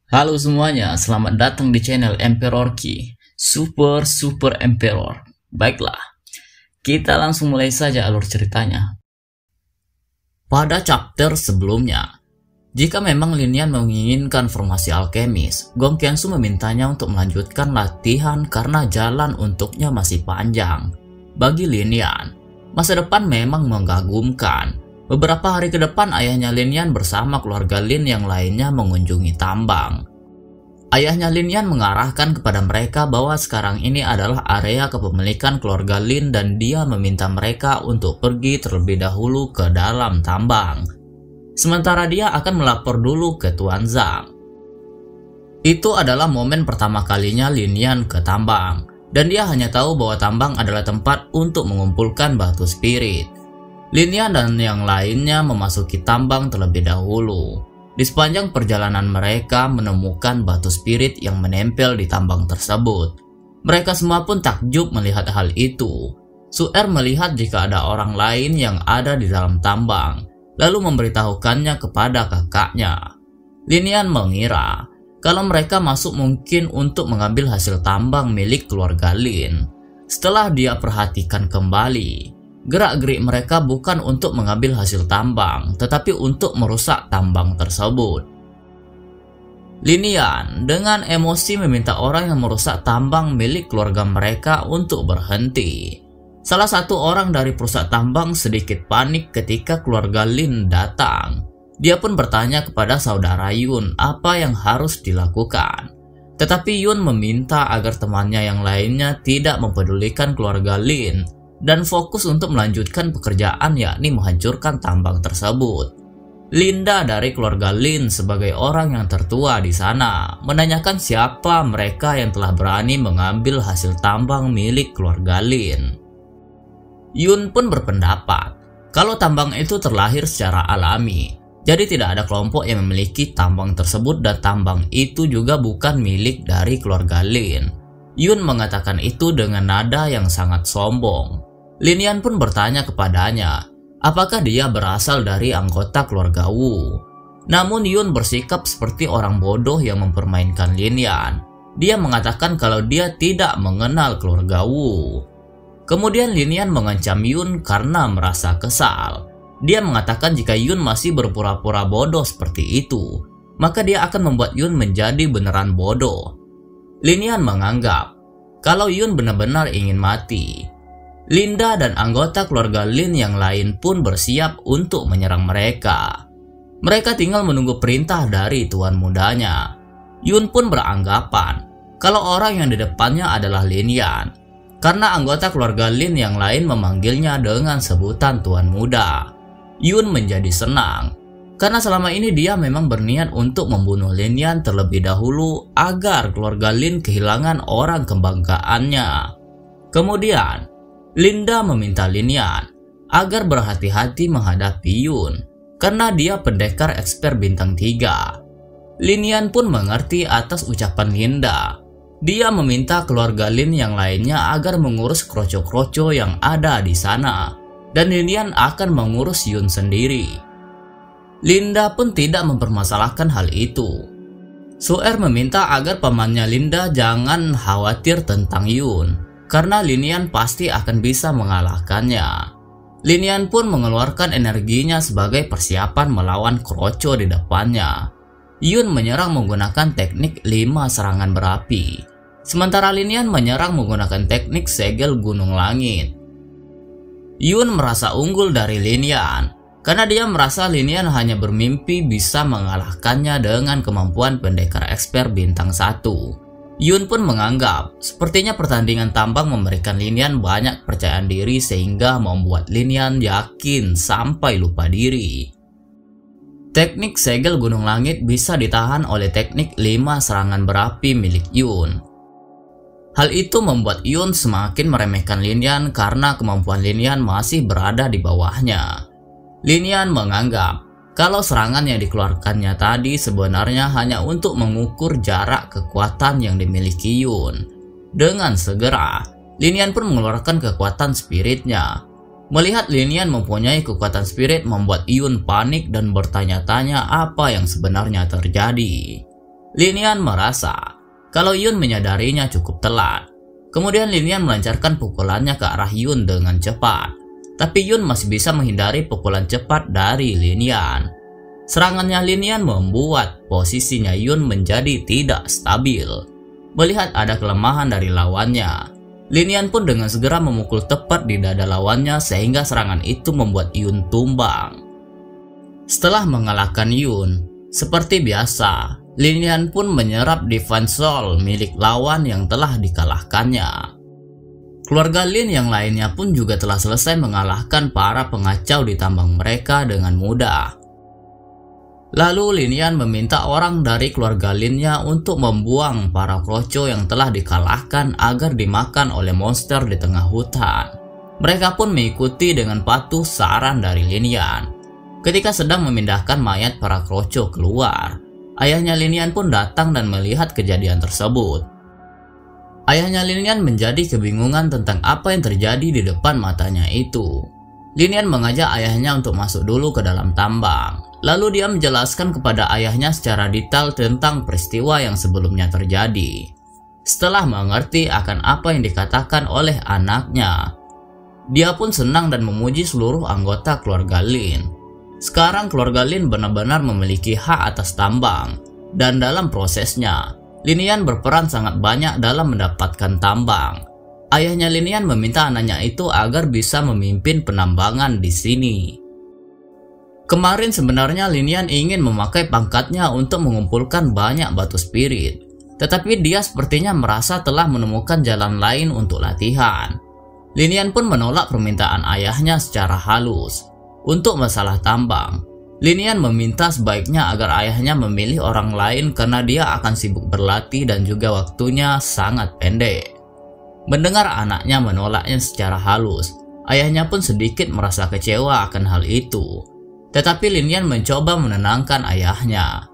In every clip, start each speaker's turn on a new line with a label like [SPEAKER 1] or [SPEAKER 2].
[SPEAKER 1] Halo semuanya, selamat datang di channel Emperor Key, Super Emperor. Baiklah, kita langsung mulai saja alur ceritanya. Pada chapter sebelumnya, jika memang Lin Yan menginginkan formasi alkemis, Gong Qiansu memintanya untuk melanjutkan latihan karena jalan untuknya masih panjang. Bagi Lin Yan, masa depan memang mengagumkan. Beberapa hari ke depan ayahnya Lin Yan bersama keluarga Lin yang lainnya mengunjungi tambang. Ayahnya Lin Yan mengarahkan kepada mereka bahwa sekarang ini adalah area kepemilikan keluarga Lin dan dia meminta mereka untuk pergi terlebih dahulu ke dalam tambang. Sementara dia akan melapor dulu ke Tuan Zhang. Itu adalah momen pertama kalinya Lin Yan ke tambang, dan dia hanya tahu bahwa tambang adalah tempat untuk mengumpulkan batu spirit. Lin Yan dan yang lainnya memasuki tambang terlebih dahulu. Di sepanjang perjalanan mereka menemukan batu spirit yang menempel di tambang tersebut. Mereka semua pun takjub melihat hal itu. Su'er melihat jika ada orang lain yang ada di dalam tambang, lalu memberitahukannya kepada kakaknya. Lin Yan mengira kalau mereka masuk mungkin untuk mengambil hasil tambang milik keluarga Lin. Setelah dia perhatikan kembali, gerak-gerik mereka bukan untuk mengambil hasil tambang, tetapi untuk merusak tambang tersebut. Lin Yan dengan emosi meminta orang yang merusak tambang milik keluarga mereka untuk berhenti. Salah satu orang dari perusak tambang sedikit panik ketika keluarga Lin datang. Dia pun bertanya kepada saudara Yun apa yang harus dilakukan. Tetapi Yun meminta agar temannya yang lainnya tidak mempedulikan keluarga Lin dan fokus untuk melanjutkan pekerjaan, yakni menghancurkan tambang tersebut. Linda dari keluarga Lin sebagai orang yang tertua di sana menanyakan siapa mereka yang telah berani mengambil hasil tambang milik keluarga Lin. Yun pun berpendapat kalau tambang itu terlahir secara alami, jadi tidak ada kelompok yang memiliki tambang tersebut dan tambang itu juga bukan milik dari keluarga Lin. Yun mengatakan itu dengan nada yang sangat sombong. Lin Yan pun bertanya kepadanya, apakah dia berasal dari anggota keluarga Wu. Namun Yun bersikap seperti orang bodoh yang mempermainkan Lin Yan. Dia mengatakan kalau dia tidak mengenal keluarga Wu. Kemudian Lin Yan mengancam Yun karena merasa kesal. Dia mengatakan jika Yun masih berpura-pura bodoh seperti itu, maka dia akan membuat Yun menjadi beneran bodoh. Lin Yan menganggap kalau Yun benar-benar ingin mati. Linda dan anggota keluarga Lin yang lain pun bersiap untuk menyerang mereka. Mereka tinggal menunggu perintah dari tuan mudanya. Yun pun beranggapan kalau orang yang di depannya adalah Lin Yan, karena anggota keluarga Lin yang lain memanggilnya dengan sebutan tuan muda. Yun menjadi senang, karena selama ini dia memang berniat untuk membunuh Lin Yan terlebih dahulu agar keluarga Lin kehilangan orang kebanggaannya. Kemudian Linda meminta Lin Yan agar berhati-hati menghadapi Yun karena dia pendekar eksper bintang 3. Lin Yan pun mengerti atas ucapan Linda. Dia meminta keluarga Lin yang lainnya agar mengurus kroco-kroco yang ada di sana, dan Lin Yan akan mengurus Yun sendiri. Linda pun tidak mempermasalahkan hal itu. Su'er meminta agar pamannya Linda jangan khawatir tentang Yun, karena Lin Yan pasti akan bisa mengalahkannya. Lin Yan pun mengeluarkan energinya sebagai persiapan melawan kroco di depannya. Yun menyerang menggunakan teknik 5 serangan berapi, sementara Lin Yan menyerang menggunakan teknik segel gunung langit. Yun merasa unggul dari Lin Yan, karena dia merasa Lin Yan hanya bermimpi bisa mengalahkannya dengan kemampuan pendekar eksper bintang 1. Yun pun menganggap sepertinya pertandingan tambang memberikan Lin Yan banyak percayaan diri sehingga membuat Lin Yan yakin sampai lupa diri. Teknik segel gunung langit bisa ditahan oleh teknik 5 serangan berapi milik Yun. Hal itu membuat Yun semakin meremehkan Lin Yan karena kemampuan Lin Yan masih berada di bawahnya. Lin Yan menganggap kalau serangan yang dikeluarkannya tadi sebenarnya hanya untuk mengukur jarak kekuatan yang dimiliki Yun. Dengan segera, Lin Yan pun mengeluarkan kekuatan spiritnya. Melihat Lin Yan mempunyai kekuatan spirit membuat Yun panik dan bertanya-tanya apa yang sebenarnya terjadi. Linian merasa kalau Yun menyadarinya cukup telat. Kemudian Linian melancarkan pukulannya ke arah Yun dengan cepat. Tapi Yun masih bisa menghindari pukulan cepat dari Linian. Serangannya Linian membuat posisinya Yun menjadi tidak stabil. Melihat ada kelemahan dari lawannya, Linian pun dengan segera memukul tepat di dada lawannya sehingga serangan itu membuat Yun tumbang. Setelah mengalahkan Yun, seperti biasa, Linian pun menyerap Divine Soul milik lawan yang telah dikalahkannya. Keluarga Lin yang lainnya pun juga telah selesai mengalahkan para pengacau di tambang mereka dengan mudah. Lalu Linian meminta orang dari keluarga Linnya untuk membuang para kroco yang telah dikalahkan agar dimakan oleh monster di tengah hutan. Mereka pun mengikuti dengan patuh saran dari Linian. Ketika sedang memindahkan mayat para kroco keluar, ayahnya Linian pun datang dan melihat kejadian tersebut. Ayahnya Linian menjadi kebingungan tentang apa yang terjadi di depan matanya itu. Linian mengajak ayahnya untuk masuk dulu ke dalam tambang. Lalu dia menjelaskan kepada ayahnya secara detail tentang peristiwa yang sebelumnya terjadi. Setelah mengerti akan apa yang dikatakan oleh anaknya, dia pun senang dan memuji seluruh anggota keluarga Lin. Sekarang keluarga Lin benar-benar memiliki hak atas tambang, dan dalam prosesnya, Linian berperan sangat banyak dalam mendapatkan tambang. Ayahnya Linian meminta anaknya itu agar bisa memimpin penambangan di sini. Kemarin sebenarnya Linian ingin memakai pangkatnya untuk mengumpulkan banyak batu spirit, tetapi dia sepertinya merasa telah menemukan jalan lain untuk latihan. Linian pun menolak permintaan ayahnya secara halus. Untuk masalah tambang, Linian meminta sebaiknya agar ayahnya memilih orang lain karena dia akan sibuk berlatih dan juga waktunya sangat pendek. Mendengar anaknya menolaknya secara halus, ayahnya pun sedikit merasa kecewa akan hal itu. Tetapi Linian mencoba menenangkan ayahnya.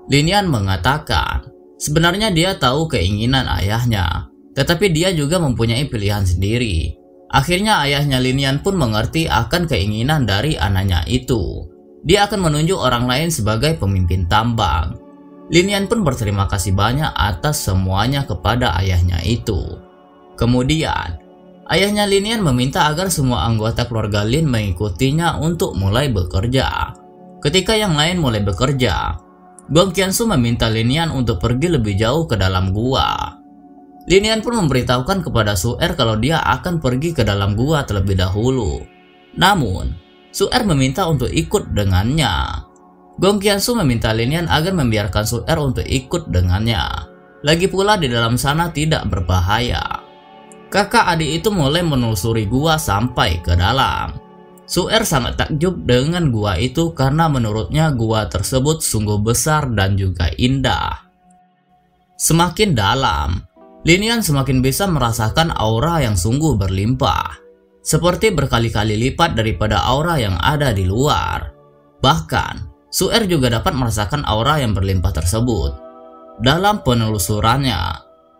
[SPEAKER 1] Linian mengatakan, sebenarnya dia tahu keinginan ayahnya, tetapi dia juga mempunyai pilihan sendiri. Akhirnya ayahnya Linian pun mengerti akan keinginan dari anaknya itu. Dia akan menunjuk orang lain sebagai pemimpin tambang. Linian pun berterima kasih banyak atas semuanya kepada ayahnya itu. Kemudian, ayahnya Linian meminta agar semua anggota keluarga Lin mengikutinya untuk mulai bekerja. Ketika yang lain mulai bekerja, Gong Qiansu meminta Linian untuk pergi lebih jauh ke dalam gua. Linian pun memberitahukan kepada Su-er kalau dia akan pergi ke dalam gua terlebih dahulu. Namun, Su-er meminta untuk ikut dengannya. Gong Qiansu meminta Linian agar membiarkan Su-er untuk ikut dengannya. Lagi pula di dalam sana tidak berbahaya. Kakak adik itu mulai menelusuri gua sampai ke dalam. Su-er sangat takjub dengan gua itu karena menurutnya gua tersebut sungguh besar dan juga indah. Semakin dalam, Linian semakin bisa merasakan aura yang sungguh berlimpah, seperti berkali-kali lipat daripada aura yang ada di luar. Bahkan, Su-er juga dapat merasakan aura yang berlimpah tersebut. Dalam penelusurannya,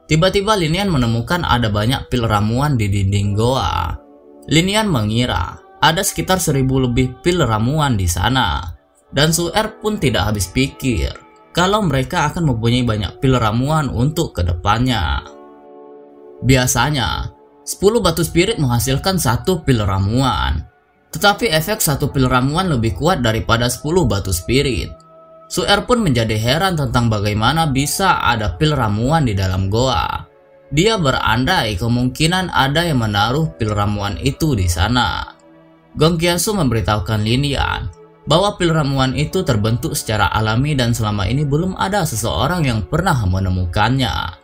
[SPEAKER 1] tiba-tiba Linian menemukan ada banyak pil ramuan di dinding goa. Linian mengira ada sekitar 1000 lebih pil ramuan di sana, dan Su-er pun tidak habis pikir kalau mereka akan mempunyai banyak pil ramuan untuk kedepannya. Biasanya, 10 batu spirit menghasilkan 1 pil ramuan, tetapi efek 1 pil ramuan lebih kuat daripada 10 batu spirit. Su-er pun menjadi heran tentang bagaimana bisa ada pil ramuan di dalam goa. Dia berandai kemungkinan ada yang menaruh pil ramuan itu di sana. Gong Qiansu memberitahukan Linian bahwa pil ramuan itu terbentuk secara alami dan selama ini belum ada seseorang yang pernah menemukannya.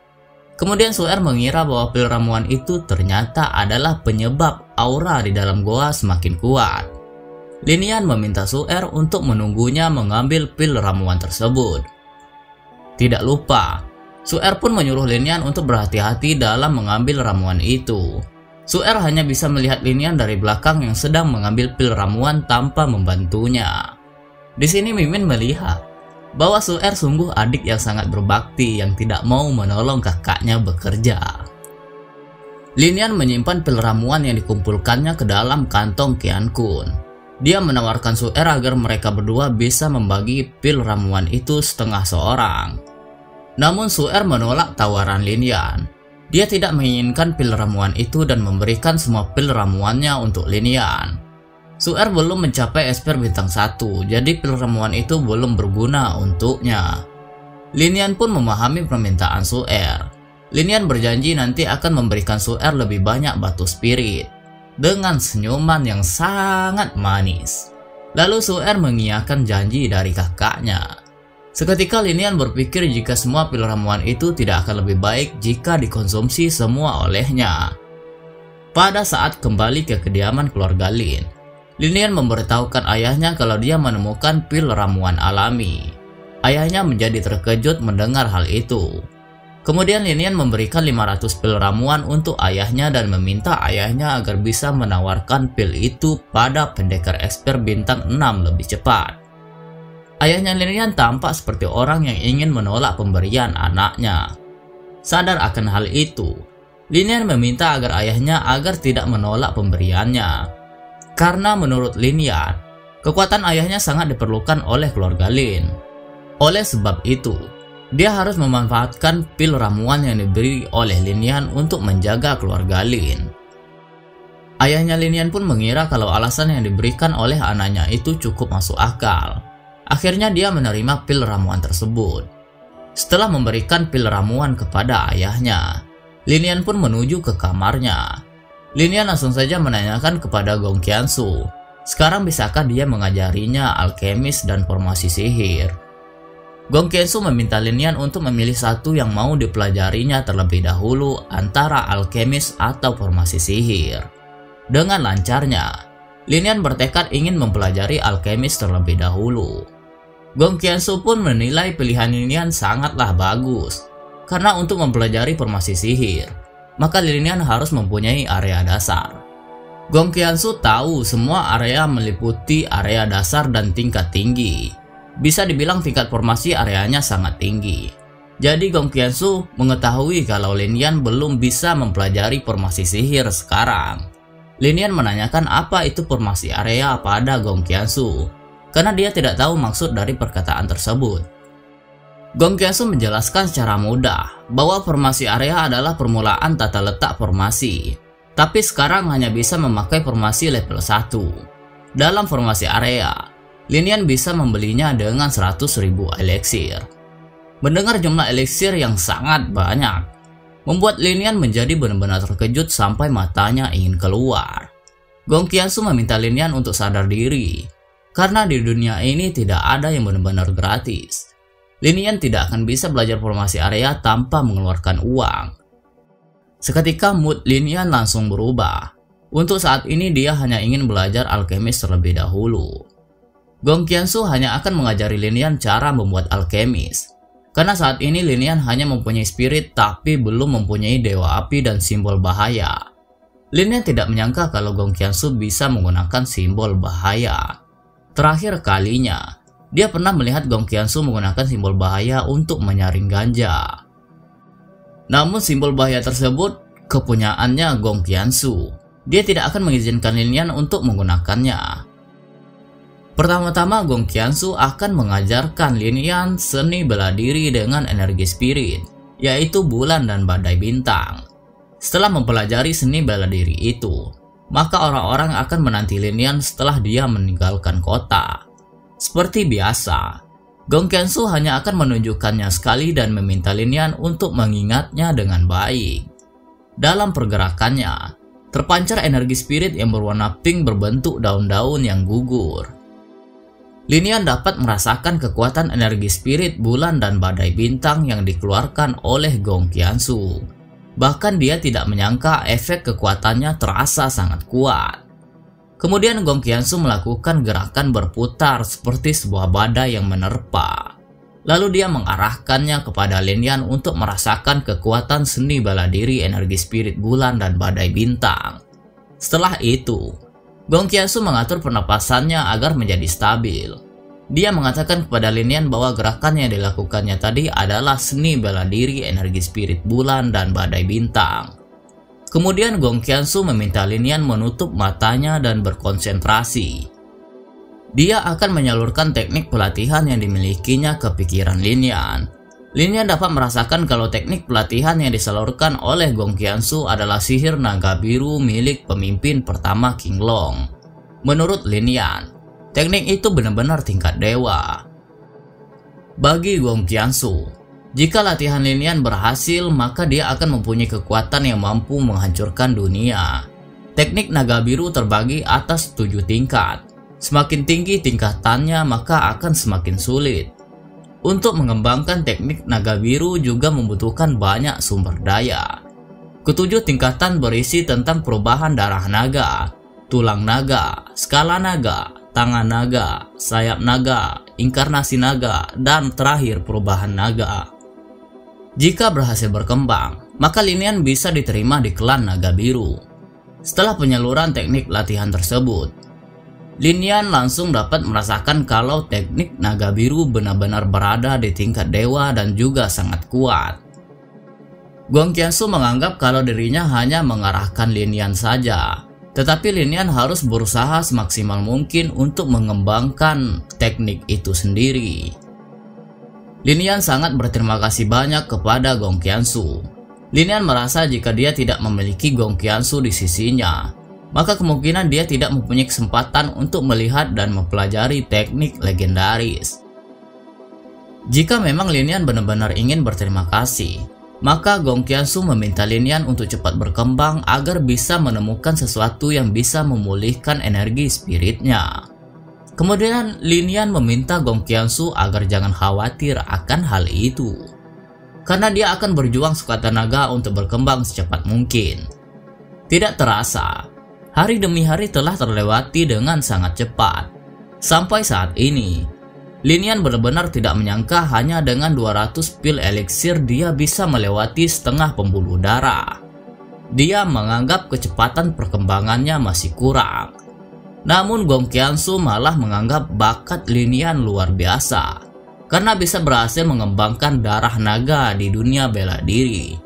[SPEAKER 1] Kemudian Su-er mengira bahwa pil ramuan itu ternyata adalah penyebab aura di dalam goa semakin kuat. Linian meminta Su-er untuk menunggunya mengambil pil ramuan tersebut. Tidak lupa, Su-er pun menyuruh Linian untuk berhati-hati dalam mengambil ramuan itu. Su-er hanya bisa melihat Linian dari belakang yang sedang mengambil pil ramuan tanpa membantunya. Di sini Mimin melihat bahwa Su-er sungguh adik yang sangat berbakti yang tidak mau menolong kakaknya bekerja. Linian menyimpan pil ramuan yang dikumpulkannya ke dalam kantong Qian Kun. Dia menawarkan Su-er agar mereka berdua bisa membagi pil ramuan itu setengah seorang. Namun Su-er menolak tawaran Lin Yan. Dia tidak menginginkan pil ramuan itu dan memberikan semua pil ramuannya untuk Lin Yan. Su-er belum mencapai esper bintang 1, jadi pil ramuan itu belum berguna untuknya. Lin Yan pun memahami permintaan Su-er. Lin Yan berjanji nanti akan memberikan Su-er lebih banyak batu spirit dengan senyuman yang sangat manis. Lalu Su-er mengiyakan janji dari kakaknya. Seketika Lin Yan berpikir jika semua pil ramuan itu tidak akan lebih baik jika dikonsumsi semua olehnya. Pada saat kembali ke kediaman keluarga Lin Yan memberitahukan ayahnya kalau dia menemukan pil ramuan alami. Ayahnya menjadi terkejut mendengar hal itu. Kemudian Lin Yan memberikan 500 pil ramuan untuk ayahnya dan meminta ayahnya agar bisa menawarkan pil itu pada pendekar esper bintang 6 lebih cepat. Ayahnya Lin Yan tampak seperti orang yang ingin menolak pemberian anaknya. Sadar akan hal itu, Lin Yan meminta agar ayahnya tidak menolak pemberiannya. Karena menurut Lin Yan, kekuatan ayahnya sangat diperlukan oleh keluarga Lin. Oleh sebab itu, dia harus memanfaatkan pil ramuan yang diberi oleh Lin Yan untuk menjaga keluarga Lin. Ayahnya Lin Yan pun mengira kalau alasan yang diberikan oleh anaknya itu cukup masuk akal. Akhirnya dia menerima pil ramuan tersebut. Setelah memberikan pil ramuan kepada ayahnya, Lin Yan pun menuju ke kamarnya. Lin Yan langsung saja menanyakan kepada Gong Qiansu, sekarang bisakah dia mengajarinya alkemis dan formasi sihir. Gong Qiansu meminta Lin Yan untuk memilih satu yang mau dipelajarinya terlebih dahulu antara alkemis atau formasi sihir. Dengan lancarnya, Lin Yan bertekad ingin mempelajari alkemis terlebih dahulu. Gong Qiansu pun menilai pilihan Lin Yan sangatlah bagus, karena untuk mempelajari formasi sihir, maka Lin Yan harus mempunyai area dasar. Gong Qiansu tahu semua area meliputi area dasar dan tingkat tinggi. Bisa dibilang tingkat formasi areanya sangat tinggi. Jadi Gong Qiansu mengetahui kalau Lin Yan belum bisa mempelajari formasi sihir sekarang. Lin Yan menanyakan apa itu formasi area pada Gong Qiansu, karena dia tidak tahu maksud dari perkataan tersebut. Gong Qiansu menjelaskan secara mudah bahwa formasi area adalah permulaan tata letak formasi, tapi sekarang hanya bisa memakai formasi level 1. Dalam formasi area, Lin Yan bisa membelinya dengan 100.000 elixir. Mendengar jumlah elixir yang sangat banyak, membuat Lin Yan menjadi benar-benar terkejut sampai matanya ingin keluar. Gong Qiansu meminta Lin Yan untuk sadar diri, karena di dunia ini tidak ada yang benar-benar gratis. Lin Yan tidak akan bisa belajar formasi area tanpa mengeluarkan uang. Seketika mood Lin Yan langsung berubah. Untuk saat ini dia hanya ingin belajar alkemis terlebih dahulu. Gong Qiansu hanya akan mengajari Lin Yan cara membuat alkemis. Karena saat ini Lin Yan hanya mempunyai spirit tapi belum mempunyai dewa api dan simbol bahaya. Lin Yan tidak menyangka kalau Gong Qiansu bisa menggunakan simbol bahaya. Terakhir kalinya, dia pernah melihat Gong Qiansu menggunakan simbol bahaya untuk menyaring ganja. Namun simbol bahaya tersebut kepunyaannya Gong Qiansu. Dia tidak akan mengizinkan Lin Yan untuk menggunakannya. Pertama-tama Gong Qiansu akan mengajarkan Lin Yan seni bela diri dengan energi spirit, yaitu bulan dan badai bintang. Setelah mempelajari seni bela diri itu, maka orang-orang akan menanti Lin Yan setelah dia meninggalkan kota. Seperti biasa, Gong Qiansu hanya akan menunjukkannya sekali dan meminta Lin Yan untuk mengingatnya dengan baik. Dalam pergerakannya, terpancar energi spirit yang berwarna pink berbentuk daun-daun yang gugur. Lin Yan dapat merasakan kekuatan energi spirit bulan dan badai bintang yang dikeluarkan oleh Gong Qiansu. Bahkan dia tidak menyangka efek kekuatannya terasa sangat kuat. Kemudian Gong Qiansu melakukan gerakan berputar seperti sebuah badai yang menerpa. Lalu dia mengarahkannya kepada Lin Yan untuk merasakan kekuatan seni bela diri energi spirit bulan dan badai bintang. Setelah itu, Gong Qiansu mengatur pernapasannya agar menjadi stabil. Dia mengatakan kepada Lin Yan bahwa gerakan yang dilakukannya tadi adalah seni bela diri energi spirit bulan dan badai bintang. Kemudian Gong Qiansu meminta Lin Yan menutup matanya dan berkonsentrasi. Dia akan menyalurkan teknik pelatihan yang dimilikinya ke pikiran Lin Yan. Lin Yan dapat merasakan kalau teknik pelatihan yang disalurkan oleh Gong Qiansu adalah sihir naga biru milik pemimpin pertama King Long. Menurut Lin Yan, teknik itu benar-benar tingkat dewa. Bagi Gong Qiansu, jika latihan Lin Yan berhasil, maka dia akan mempunyai kekuatan yang mampu menghancurkan dunia. Teknik naga biru terbagi atas 7 tingkat. Semakin tinggi tingkatannya, maka akan semakin sulit. Untuk mengembangkan teknik naga biru juga membutuhkan banyak sumber daya. Ketujuh tingkatan berisi tentang perubahan darah naga, tulang naga, skala naga, tangan naga, sayap naga, inkarnasi naga, dan terakhir perubahan naga. Jika berhasil berkembang, maka Lin Yan bisa diterima di klan naga biru. Setelah penyaluran teknik latihan tersebut, Lin Yan langsung dapat merasakan kalau teknik naga biru benar-benar berada di tingkat dewa dan juga sangat kuat. Gong Qiansu menganggap kalau dirinya hanya mengarahkan Lin Yan saja, tetapi Lin Yan harus berusaha semaksimal mungkin untuk mengembangkan teknik itu sendiri. Lin Yan sangat berterima kasih banyak kepada Gong Qiansu. Lin Yan merasa jika dia tidak memiliki Gong Qiansu di sisinya, maka kemungkinan dia tidak mempunyai kesempatan untuk melihat dan mempelajari teknik legendaris. Jika memang Lin Yan benar-benar ingin berterima kasih, maka Gong Qiansu meminta Lin Yan untuk cepat berkembang agar bisa menemukan sesuatu yang bisa memulihkan energi spiritnya. Kemudian Lin Yan meminta Gong Qiansu agar jangan khawatir akan hal itu, karena dia akan berjuang sekuat tenaga untuk berkembang secepat mungkin. Tidak terasa, hari demi hari telah terlewati dengan sangat cepat. Sampai saat ini, Lin Yan benar-benar tidak menyangka hanya dengan 200 pil eliksir dia bisa melewati setengah pembuluh darah. Dia menganggap kecepatan perkembangannya masih kurang. Namun Gong Qiansu malah menganggap bakat Lin Yan luar biasa, karena bisa berhasil mengembangkan darah naga di dunia bela diri.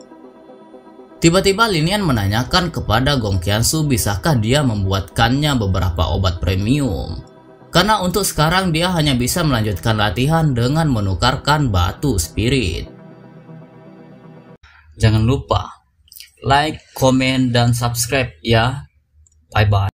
[SPEAKER 1] Tiba-tiba Lin Yan menanyakan kepada Gong Qiansu bisakah dia membuatkannya beberapa obat premium. Karena untuk sekarang dia hanya bisa melanjutkan latihan dengan menukarkan batu spirit. Jangan lupa like, komen, dan subscribe ya. Bye-bye.